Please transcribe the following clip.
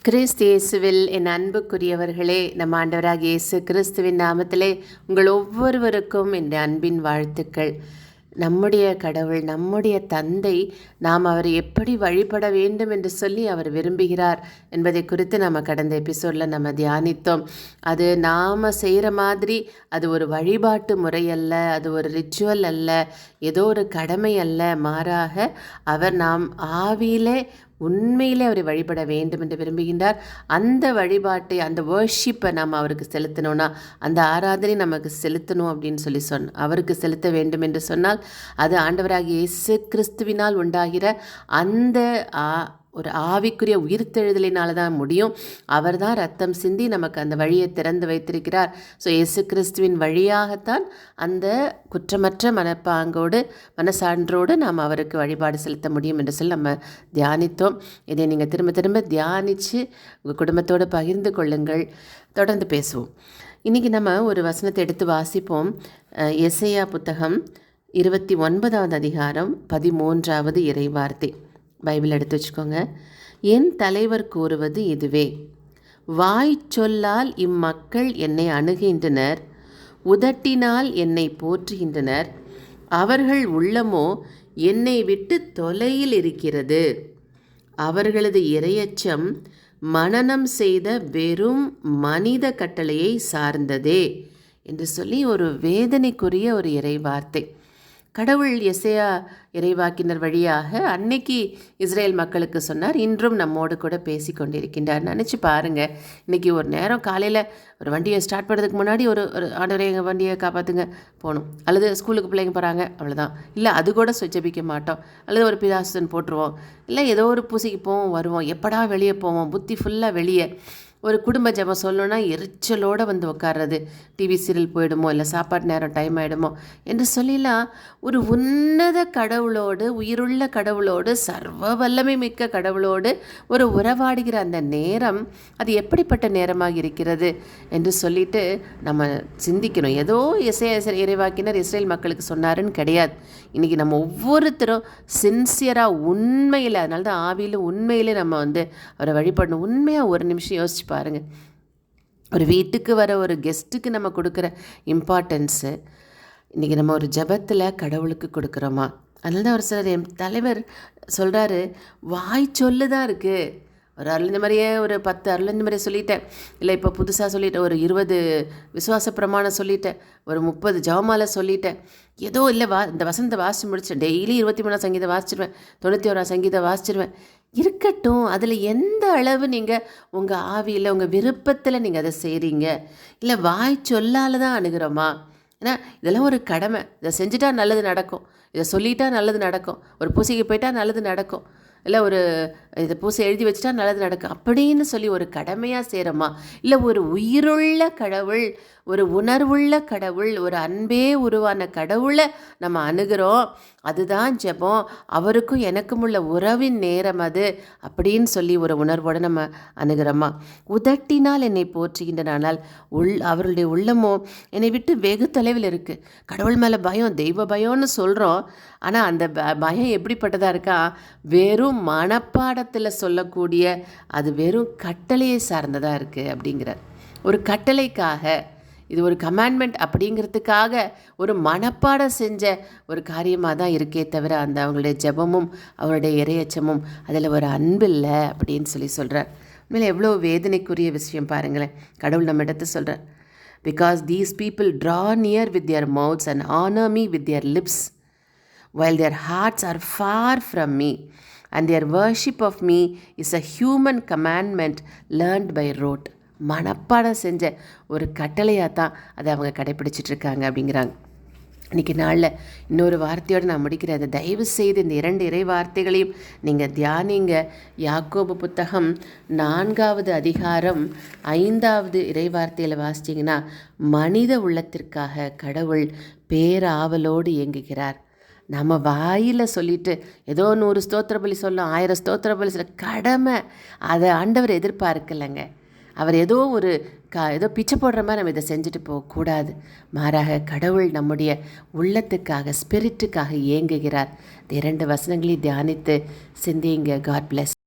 கிறிஸ்து இயேசுவில் என் அன்புக்குரியவர்களே, நம் ஆண்டவராகிய இயேசு கிறிஸ்துவின் நாமத்திலே உங்கள் ஒவ்வொருவருக்கும் என் அன்பின் வாழ்த்துக்கள். நம்முடைய கடவுள், நம்முடைய தந்தை, நாம் அவரை எப்படி வழிபட வேண்டும் என்று சொல்லி அவர் விரும்புகிறார் என்பதை குறித்து நம்ம கடந்த எபிசோடில் நம்ம தியானித்தோம். அது நாம் செய்கிற மாதிரி அது ஒரு வழிபாட்டு முறை அல்ல, அது ஒரு ரிச்சுவல் அல்ல, ஏதோ ஒரு கடமை அல்ல. மாறாக அவர் நாம் ஆவியிலே உண்மையிலே அவரை வழிபட வேண்டும் என்று விரும்புகின்றார். அந்த வழிபாட்டை, அந்த வர்ஷிப்பை நாம் அவருக்கு செலுத்தணும்னா, அந்த ஆராதனை நமக்கு செலுத்தணும் அப்படின்னு சொல்லி அவருக்கு செலுத்த வேண்டும் என்று சொன்னால், அது ஆண்டவராகிய இயேசு கிறிஸ்துவினால் உண்டாகிற அந்த ஒரு ஆவிக்குரிய உயிர்த்தெழுதலினால தான் முடியும். அவர் தான் ரத்தம் சிந்தி நமக்கு அந்த வழியை திறந்து வைத்திருக்கிறார். ஸோ இயேசு கிறிஸ்துவின் வழியாகத்தான் அந்த குற்றமற்ற மனப்பாங்கோடு, மனசான்றோடு நாம் அவருக்கு வழிபாடு செலுத்த முடியும் என்று சொல்லி நம்ம தியானித்தோம். இதை நீங்கள் திரும்ப திரும்ப தியானித்து உங்கள் குடும்பத்தோடு பகிர்ந்து கொள்ளுங்கள். தொடர்ந்து பேசுவோம். இன்றைக்கி நம்ம ஒரு வசனத்தை எடுத்து வாசிப்போம். எசேயா புத்தகம் 29வது அதிகாரம் 13வது இறைவார்த்தை. பைபிள் எடுத்து வச்சுக்கோங்க. என் தலைவர் கூறுவது இதுவே: வாய் சொல்லால் இம்மக்கள் என்னை அணுகின்றனர், உதட்டினால் என்னை போற்றுகின்றனர், அவர்கள் உள்ளமோ என்னை விட்டு தொலையில் இருக்கிறது. அவர்களது இரையச்சம் மனனம் செய்த வெறும் மனித கட்டளையை சார்ந்ததே என்று சொல்லி ஒரு வேதனைக்குரிய ஒரு இறைவார்த்தை. கடவுள் எசேயா இறைவாக்கினர் வழியாக அன்னைக்கு இஸ்ரேல் மக்களுக்கு சொன்னார். இன்றும் நம்மோடு கூட பேசி கொண்டிருக்கின்றார். நினச்சி பாருங்கள், இன்றைக்கி ஒரு நேரம் காலையில் ஒரு வண்டியை ஸ்டார்ட் பண்ணுறதுக்கு முன்னாடி ஒரு ஆண்டவரே எங்கள் வண்டியை காப்பாற்றுங்க போகணும், அல்லது ஸ்கூலுக்கு பிள்ளைங்க போகிறாங்க, அவ்வளோதான். இல்லை அது கூட ஜெபிக்க மாட்டோம், அல்லது ஒரு பிதாசுதன் போட்டுருவோம், இல்லை ஏதோ ஒரு பூசைக்கு போவோம், வருவோம், எப்படா வெளியே போவோம், புத்தி ஃபுல்லாக வெளியே. ஒரு குடும்ப ஜெபம் சொல்லணுன்னா எரிச்சலோடு வந்து உட்கார்றது, டிவி சீரியல் போயிடுமோ, இல்லை சாப்பாட்டு நேரம் டைம் ஆகிடுமோ என்று சொல்லிலாம் ஒரு உன்னத கடவுளோடு, உயிருள்ள கடவுளோடு, சர்வ வல்லமை மிக்க கடவுளோடு ஒரு உறவாடுகிற அந்த நேரம் அது எப்படிப்பட்ட நேரமாக இருக்கிறது என்று சொல்லிட்டு நம்ம சிந்திக்கணும். ஏதோ இறைவாக்கினர் இஸ்ரேல் மக்களுக்கு சொன்னாருன்னு கிடையாது. இன்றைக்கி நம்ம ஒவ்வொருத்தரும் சின்சியராக உண்மையில், அதனால தான் ஆவியில் உண்மையிலே நம்ம அவரை வழிபடணும். உண்மையாக ஒரு நிமிஷம் யோசிச்சு பாருங்கள். ஒரு வீட்டுக்கு வர ஒரு கெஸ்ட்டுக்கு நம்ம கொடுக்குற இம்பார்ட்டன்ஸு இன்றைக்கி நம்ம ஒரு ஜெபத்தில் கடவுளுக்கு கொடுக்குறோமா? அதனால தான் ஒரு சிலர், என் தலைவர் சொல்கிறாரு, வாய் சொல்லு தான் இருக்குது. ஒரு அருள் மாதிரியே ஒரு 10 அருள் மாதிரியே சொல்லிட்டேன், இல்லை இப்போ புதுசாக சொல்லிட்டேன், ஒரு 20 விசுவாச பிரமாணம் சொல்லிட்டேன், ஒரு 30 ஜெபமாலை சொல்லிட்டேன், ஏதோ இல்லை இந்த வசனத்தை வாசித்து முடித்தேன், டெய்லி 23 சங்கீதம் வாசிச்சிருவேன், 91 சங்கீதம் வாசிச்சிருவேன். இருக்கட்டும், அதில் எந்த அளவு நீங்கள் உங்கள் ஆவியில், உங்கள் விருப்பத்தில் நீங்கள் அதை செய்கிறீங்க? இல்லை வாய் சொல்லால் தான் அணுகிறோமா? ஏன்னா இதெல்லாம் ஒரு கடமை. இதை செஞ்சுட்டா நல்லது நடக்கும், இதை சொல்லிட்டா நல்லது நடக்கும், ஒரு பூசைக்கு போயிட்டா நல்லது நடக்கும், இல்லை ஒரு இதை பூசை எழுதி வச்சுட்டா நல்லது நடக்கும் அப்படின்னு சொல்லி ஒரு கடமையாக செய்கிறோமா? இல்லை ஒரு உயிருள்ள கடவுள், ஒரு உணர்வுள்ள கடவுள், ஒரு அன்பே உருவான கடவுளை நம்ம அணுகிறோம். அதுதான் ஜெபம், அவருக்கும் எனக்கும் உள்ள உறவின் நேரம் அது அப்படின்னு சொல்லி ஒரு உணர்வோடு நம்ம அணுகிறோமா? உதட்டினால் என்னை போற்றுகின்றனால் அவருடைய உள்ளமோ என்னை விட்டு வெகு தொலைவில் இருக்குது. கடவுள் மேலே பயம், தெய்வ பயம்னு சொல்கிறோம், ஆனால் அந்த பயம் எப்படிப்பட்டதாக இருக்கா? வெறும் மனப்பாடத்தில் சொல்லக்கூடிய, அது வெறும் கட்டளையை சார்ந்ததாக இருக்குது அப்படிங்கிறார். ஒரு கட்டளைக்காக, இது ஒரு கமாண்ட்மெண்ட் அப்படிங்கிறதுக்காக ஒரு மனப்பாடம் செஞ்ச ஒரு காரியமாக தான் இருக்கே தவிர, அந்த அவங்களுடைய ஜெபமும் அவருடைய இறையச்சமும் அதில் ஒரு அன்பில்லை அப்படின்னு சொல்லி சொல்கிறார். உண்மையில் எவ்வளோ வேதனைக்குரிய விஷயம் பாருங்களேன். கடவுள் நம்ம இடத்து சொல்கிறார், because these people draw near with their mouths and honour me with their lips while their hearts are far from me and their worship of me is a human commandment learned by rote. மனப்பாடம் செஞ்ச ஒரு கட்டளையாக தான் அதை அவங்க கடைப்பிடிச்சிட்ருக்காங்க அப்படிங்கிறாங்க. இன்றைக்கி நாளில் இன்னொரு வார்த்தையோடு நான் முடிக்கிறேன். அதை தயவு செய்து இந்த 2 இறை வார்த்தைகளையும் நீங்கள் தியானிங்க. யாக்கோபு புத்தகம் 4வது அதிகாரம் 5வது இறை வார்த்தையில் வாசிச்சிங்கன்னா, மனித உள்ளத்திற்காக கடவுள் பேராவலோடு இயங்குகிறார். நம்ம வாயில் சொல்லிட்டு ஏதோ 100 ஸ்தோத்திர பலி சொல்லும், 1000 ஸ்தோத்திர பலி சொல்ல கடமை, அதை ஆண்டவர் எதிர்பார்க்கலைங்க. அவர் ஏதோ ஒரு ஏதோ பிச்சை போடுற மாதிரி நம்ம இதை செஞ்சுட்டு போகக்கூடாது. மாறாக கடவுள் நம்முடைய உள்ளத்துக்காக, ஸ்பிரிட்டுக்காக இயங்குகிறார். இந்த 2 வசனங்களையும் தியானித்து சிந்திங்க. God plus.